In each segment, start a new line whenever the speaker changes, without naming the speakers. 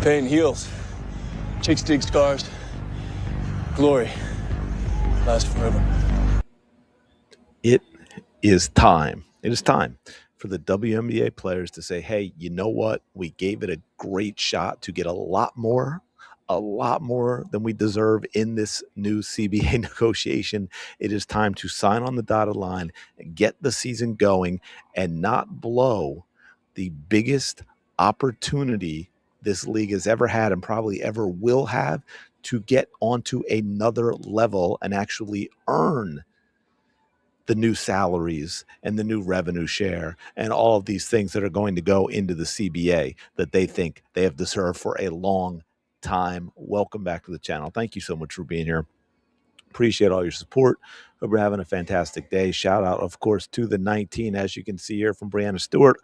Pain heals. Chicks dig scars. Glory lasts forever.
It is time. It is time for the WNBA players to say, hey, you know what? We gave it a great shot to get a lot more than we deserve in this new CBA negotiation. It is time to sign on the dotted line, get the season going, and not blow the biggest opportunity this league has ever had and probably ever will have to get onto another level and actually earn the new salaries and the new revenue share and all of these things that are going to go into the CBA that they think they have deserved for a long time. Welcome back to the channel. Thank you so much for being here. Appreciate all your support. Hope you're having a fantastic day. Shout out, of course, to the 19, as you can see here from Brianna Stewart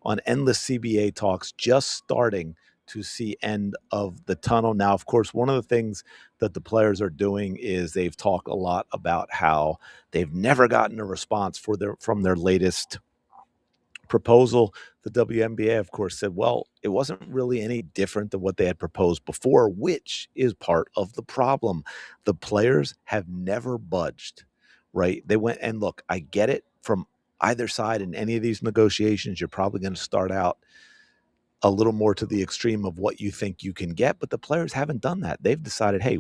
on endless CBA talks, just starting to see end of the tunnel. Now, of course, one of the things that the players are doing is they've talked a lot about how they've never gotten a response from their latest proposal. The WNBA, of course, said, well, it wasn't really any different than what they had proposed before, which is part of the problem. The players have never budged, right? They went and look, I get it from either side in any of these negotiations. You're probably going to start out a little more to the extreme of what you think you can get, but the players haven't done that. They've decided, hey,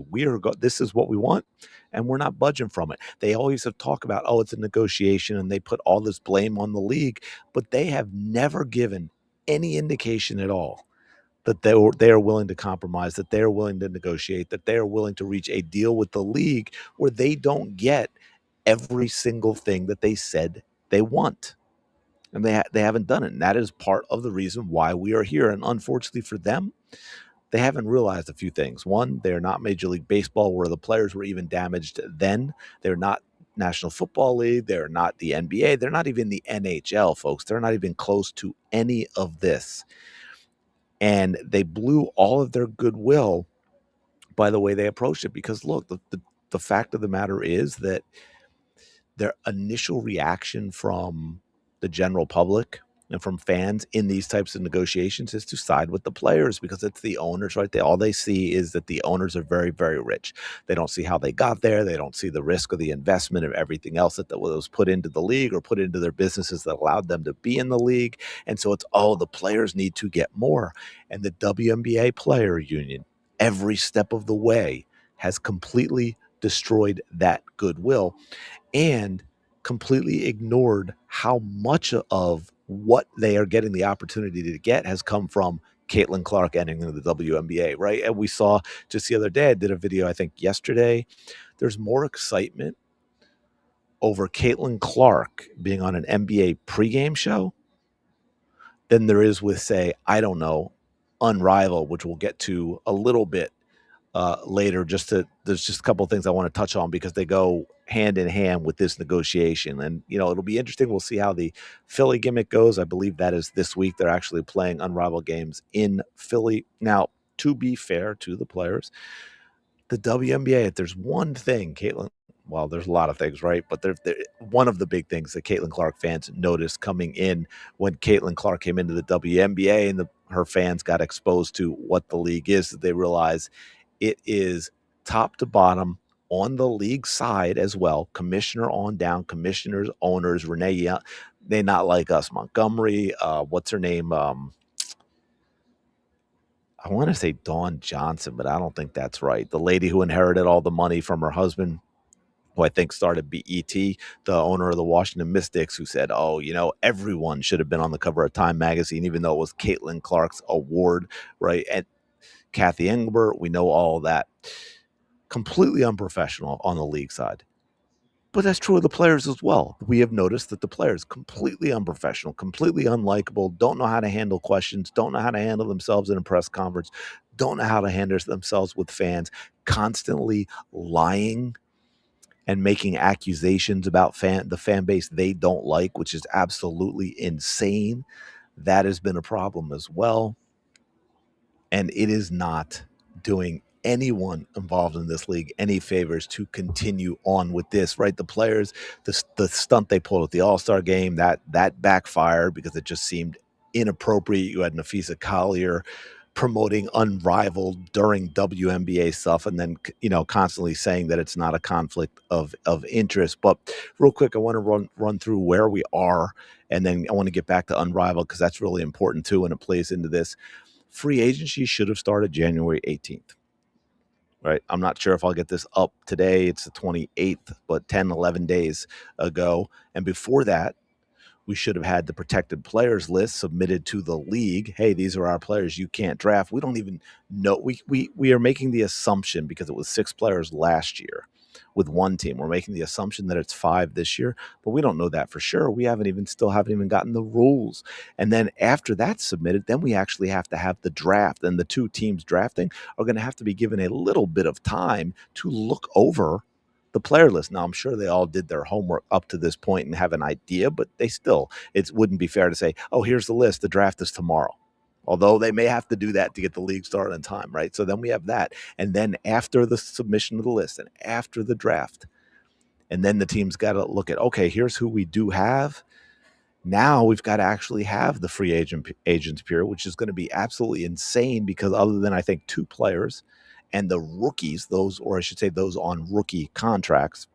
this is what we want, and we're not budging from it. They always have talked about, oh, it's a negotiation, and they put all this blame on the league, but they have never given any indication at all that they are willing to compromise, that they are willing to negotiate, that they are willing to reach a deal with the league where they don't get every single thing that they said they want. And they haven't done it. And that is part of the reason why we are here. And unfortunately for them, they haven't realized a few things. One, they're not Major League Baseball, where the players were even damaged then. They're not National Football League. They're not the NBA. They're not even the NHL, folks. They're not even close to any of this. And they blew all of their goodwill by the way they approached it. Because, look, the fact of the matter is that their initial reaction from the general public and from fans in these types of negotiations is to side with the players because it's the owners, right? All they see is that the owners are very, very rich. They don't see how they got there. They don't see the risk of the investment of everything else that was put into the league or put into their businesses that allowed them to be in the league. And so it's, oh, the players need to get more. And the WNBA player union, every step of the way, has completely destroyed that goodwill and completely ignored how much of what they are getting the opportunity to get has come from Caitlin Clark entering into the WNBA, right? And we saw just the other day, I did a video, I think yesterday, there's more excitement over Caitlin Clark being on an NBA pregame show than there is with, say, I don't know, Unrivaled, which we'll get to a little bit later. There's just a couple of things I want to touch on because they go hand in hand with this negotiation. And, it'll be interesting. We'll see how the Philly gimmick goes. I believe that is this week. They're actually playing Unrivaled games in Philly. Now, to be fair to the players, the WNBA, if there's one thing, Caitlin, well, there's a lot of things, right? But one of the big things that Caitlin Clark fans noticed coming in when Caitlin Clark came into the WNBA and her fans got exposed to what the league is, that they realize it is top to bottom on the league side as well, commissioner on down, commissioners, owners, Renee, they not like us, Montgomery, what's her name? I want to say Dawn Johnson, but I don't think that's right. The lady who inherited all the money from her husband, who I think started BET, the owner of the Washington Mystics, who said, oh, everyone should have been on the cover of Time magazine, even though it was Caitlin Clark's award, right? And Kathy Engelbert, we know all of that. Completely unprofessional on the league side. But that's true of the players as well. We have noticed that the players completely unprofessional, completely unlikable, don't know how to handle questions, don't know how to handle themselves in a press conference, don't know how to handle themselves with fans, constantly lying and making accusations about the fan base they don't like, which is absolutely insane. That has been a problem as well. And it is not doing anyone involved in this league any favors to continue on with this, right? The players, the stunt they pulled at the All-Star game, that backfired because it just seemed inappropriate. You had Nafisa Collier promoting Unrivaled during WNBA stuff, and then constantly saying that it's not a conflict of interest. But real quick, I want to run through where we are, and then I want to get back to Unrivaled because that's really important too, and it plays into this. Free agency should have started January 18th. Right. I'm not sure if I'll get this up today. It's the 28th, but 10, 11 days ago. And before that, we should have had the protected players list submitted to the league. Hey, these are our players you can't draft. We don't even know. We are making the assumption, because it was 6 players last year with one team. We're making the assumption that it's 5 this year, but we don't know that for sure. We haven't even gotten the rules. And then after that's submitted, then we actually have to have the draft, and the 2 teams drafting are going to have to be given a little bit of time to look over the player list. Now, I'm sure they all did their homework up to this point and have an idea, but it wouldn't be fair to say, oh, here's the list, the draft is tomorrow. Although they may have to do that to get the league started in time, right? So then we have that. And then after the submission of the list and after the draft, and then the team's got to look at, okay, here's who we do have. Now we've got to actually have the free agents period, which is going to be absolutely insane, because other than I think 2 players and the rookies, those on rookie contracts,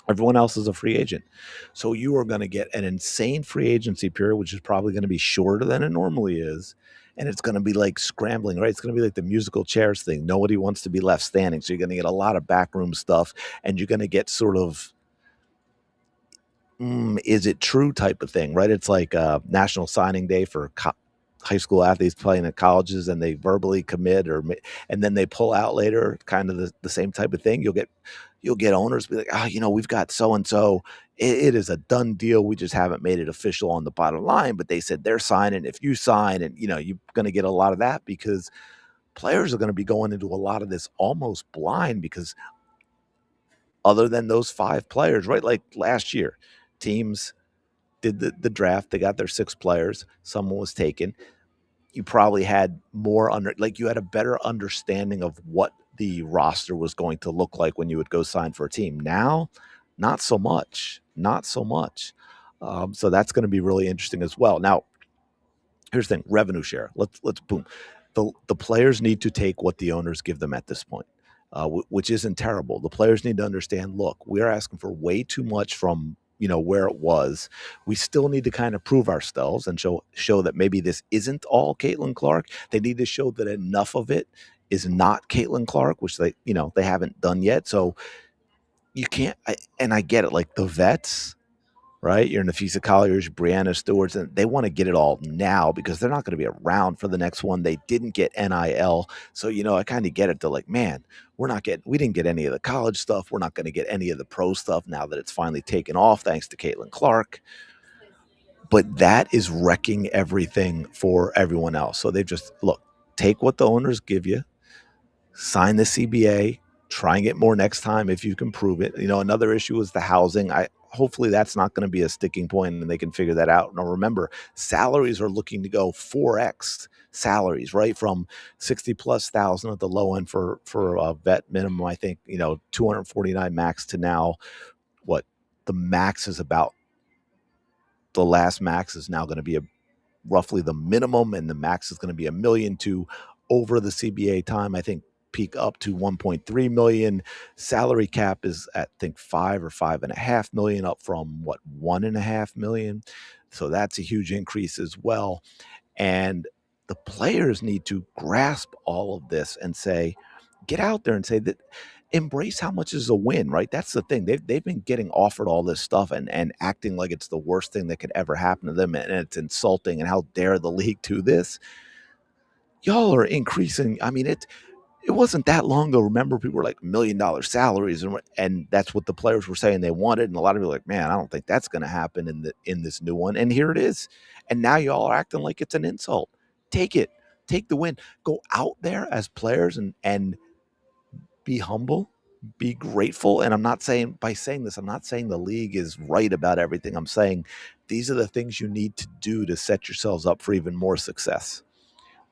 everyone else is a free agent. So you are going to get an insane free agency period, which is probably going to be shorter than it normally is. And it's going to be like scrambling, right? It's going to be like the musical chairs thing. Nobody wants to be left standing. So you're going to get a lot of backroom stuff, and you're going to get sort of, is it true type of thing, right? It's like National Signing Day for high school athletes playing at colleges, and they verbally commit, and then they pull out later, kind of the same type of thing. You'll get owners be like, we've got so-and-so. It is a done deal. We just haven't made it official on the bottom line, but they said they're signing. If you sign, and you're going to get a lot of that, because players are going to be going into a lot of this almost blind, because other than those 5 players, right? Like last year, teams did the draft. They got their 6 players. Someone was taken. You probably had you had a better understanding of what the roster was going to look like when you would go sign for a team. Now, not so much. So that's going to be really interesting as well. Now, here's the thing: revenue share. Let's boom. The players need to take what the owners give them at this point, which isn't terrible. The players need to understand, look, we're asking for way too much from where it was. We still need to kind of prove ourselves and show that maybe this isn't all Caitlin Clark. They need to show that enough of it is not Caitlin Clark, which they haven't done yet. So you can't, and I get it, like the vets, right? You're Nafisa Colliers, Brianna Stewart's, and they want to get it all now because they're not going to be around for the next one. They didn't get NIL. So, I kind of get it. They're like, man, we didn't get any of the college stuff. We're not going to get any of the pro stuff now that it's finally taken off, thanks to Caitlin Clark. But that is wrecking everything for everyone else. So they just, look, take what the owners give you, sign the CBA, try and get more next time if you can prove it. Another issue is the housing. Hopefully that's not going to be a sticking point, and they can figure that out. Now remember, salaries are looking to go 4x salaries, right? From 60 plus thousand at the low end for a vet minimum, I think, 249 max, to now what the max is about. The last max is now going to be roughly the minimum, and the max is going to be $1 million to over the CBA time. I think peak up to 1.3 million. Salary cap is at, I think, 5 or 5.5 million, up from 1.5 million. So that's a huge increase as well. And the players need to grasp all of this and get out there and say that, embrace how much is a win, right? That's the thing. They've been getting offered all this stuff and acting like it's the worst thing that could ever happen to them, and it's insulting, and how dare the league do this. Y'all are increasing. I mean, it wasn't that long ago. Remember, people were like $1 million salaries, and that's what the players were saying they wanted. And a lot of people were like, man, I don't think that's going to happen in this new one. And here it is. And now y'all are acting like it's an insult. Take it. Take the win. Go out there as players and be humble, be grateful. And I'm not saying the league is right about everything. I'm saying these are the things you need to do to set yourselves up for even more success.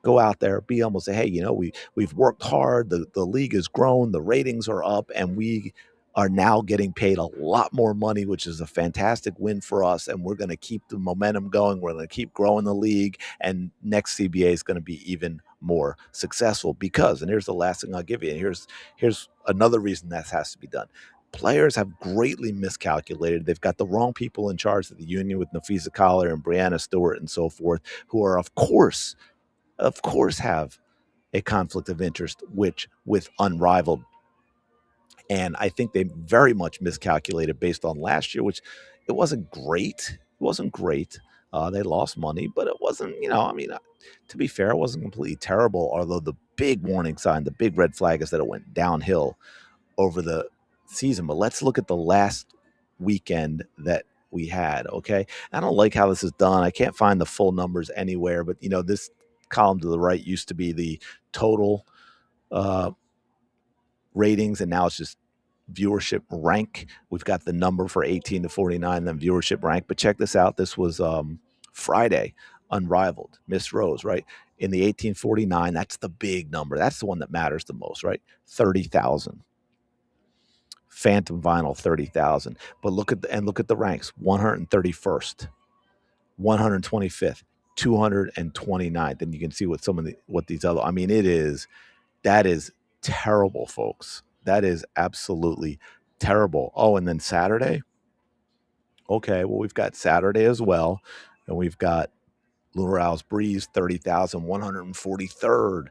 Go out there, be humble, say, hey, we've worked hard. The league has grown, the ratings are up, and we are now getting paid a lot more money, which is a fantastic win for us. And we're going to keep the momentum going. We're going to keep growing the league, and next CBA is going to be even more successful because, and here's the last thing I'll give you, and here's another reason that has to be done. Players have greatly miscalculated. They've got the wrong people in charge of the union with Nafisa Collar and Brianna Stewart and so forth, who are, of course, have a conflict of interest, which with unrivaled. And I think they very much miscalculated based on last year, which it wasn't great. It wasn't great. They lost money, but it wasn't, to be fair, it wasn't completely terrible. Although the big warning sign, the big red flag is that it went downhill over the season. But let's look at the last weekend that we had. Okay. I don't like how this is done. I can't find the full numbers anywhere, but this column to the right used to be the total ratings, and now it's just viewership rank. We've got the number for 18 to 49, then viewership rank. But check this out. This was Friday, unrivaled. Miss Rose, right? In the 1849, that's the big number. That's the one that matters the most, right? 30,000. Phantom vinyl, 30,000. But look at the ranks: 131st, 125th, 229th. And you can see what these other. That is terrible, folks. That is absolutely terrible. Oh, and then Saturday. Okay, well, we've got Saturday as well, and we've got Lunar Owls Breeze, 30,000, 143rd.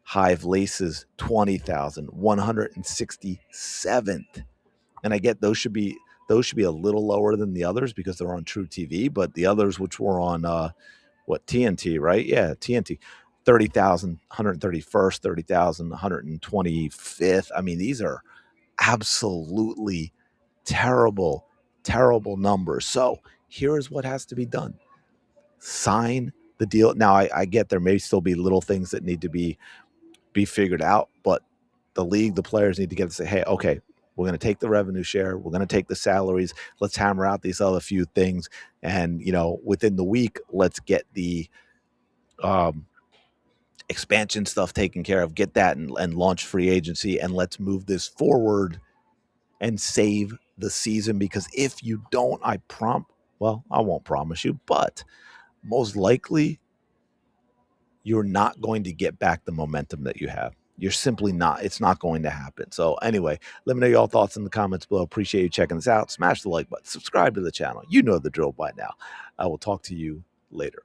Hive Laces, 20,000, 167th. And I get those should be a little lower than the others because they're on True TV, but the others, which were on TNT, right? Yeah, TNT. 30,000, 131st, 30,000, 125th. These are absolutely terrible, terrible numbers. So here's what has to be done. Sign the deal. Now, I get there may still be little things that need to be figured out, but the league, the players need to get to say, hey, okay, we're going to take the revenue share. We're going to take the salaries. Let's hammer out these other few things. And, within the week, let's get the expansion stuff taken care of, get that and launch free agency. And let's move this forward and save the season. Because if you don't, I won't promise you, but most likely you're not going to get back the momentum that you have. You're simply not. It's not going to happen. So anyway, let me know your thoughts in the comments below. Appreciate you checking this out. Smash the like button. Subscribe to the channel. You know the drill by now. I will talk to you later.